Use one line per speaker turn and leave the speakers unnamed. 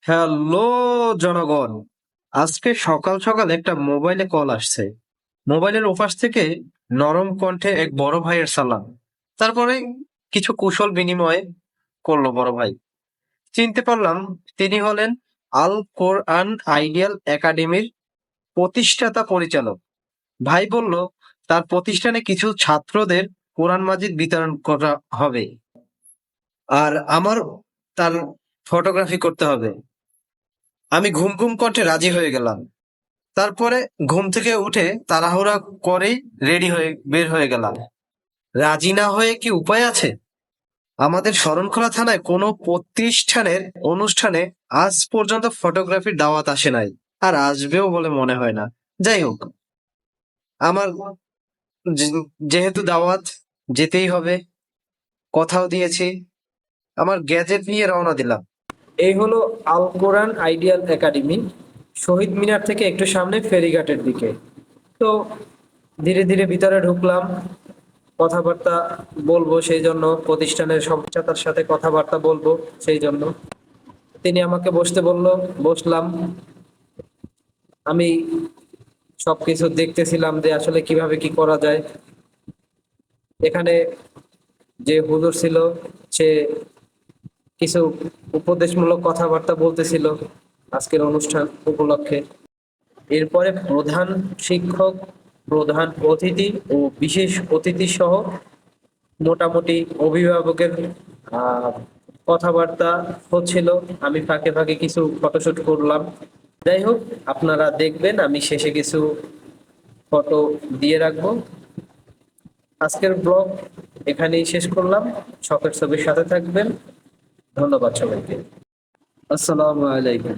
Hello জনগণ, আজকে সকাল সকাল একটা মোবাইলে কল আসছে। মোবাইলের ওপাশ থেকে নরম কণ্ঠে এক বড় ভাইয়ের সালাম। তারপরে কিছু কুশল বিনিময় করলো বড় ভাই। চিনতে পারলাম তিনি হলেন আল কোরআন আইডিয়াল একাডেমির প্রতিষ্ঠাতা পরিচালক। ভাই বলল তার প্রতিষ্ঠানে কিছু ছাত্রদের কোরআন মাজিদ বিতরণ করা হবে, আর আমার তার ফটোগ্রাফি করতে হবে। আমি ঘুম ঘুম কণ্ঠে রাজি হয়ে গেলাম। তারপরে ঘুম থেকে উঠে তাড়াহুড়া করেই রেডি হয়ে বের হয়ে গেলাম। রাজি না হয়ে কি উপায় আছে? আমাদের শরণখোলা থানায় কোনো প্রতিষ্ঠানের অনুষ্ঠানে আজ পর্যন্ত ফটোগ্রাফির দাওয়াত আসে নাই, আর আসবেও বলে মনে হয় না। যাই হোক, আমার যেহেতু দাওয়াত, যেতেই হবে, কথাও দিয়েছি। আমার গ্যাজেট নিয়ে রওনা দিলাম।
এই হলো আল কোরআন আইডিয়াল একাডেমি, শহীদ মিনার থেকে একটু সামনে ফেরিঘাটের দিকে। তো ধীরে ধীরে ভিতরে ঢুকলাম, কথাবার্তা বলবো সেই জন্য, প্রতিষ্ঠানের সংস্থাতার সাথে কথাবার্তা বলবো সেই জন্য তিনি আমাকে বসতে বললো। বসলাম। আমি সবকিছু দেখতেছিলাম যে আসলে কিভাবে কি করা যায়। এখানে যে হুজুর ছিল সে কিছু উপদেশমূলক কথাবার্তা বলতেছিল আজকের অনুষ্ঠান উপলক্ষে। এরপরে প্রধান শিক্ষক, প্রধান অতিথি ও বিশেষ অতিথি সহ মোটামুটি অভিভাবকের আহ, কথাবার্তা হচ্ছিল। আমি ফাঁকে ফাঁকে কিছু ফটোশুট করলাম। যাই হোক, আপনারা দেখবেন, আমি শেষে কিছু ফটো দিয়ে রাখবো। আজকের ব্লগ এখানেই শেষ করলাম। শখের ছবির সাথে থাকবেন। ধন্যবাদ সবাইকে। আসসালামু আলাইকুম।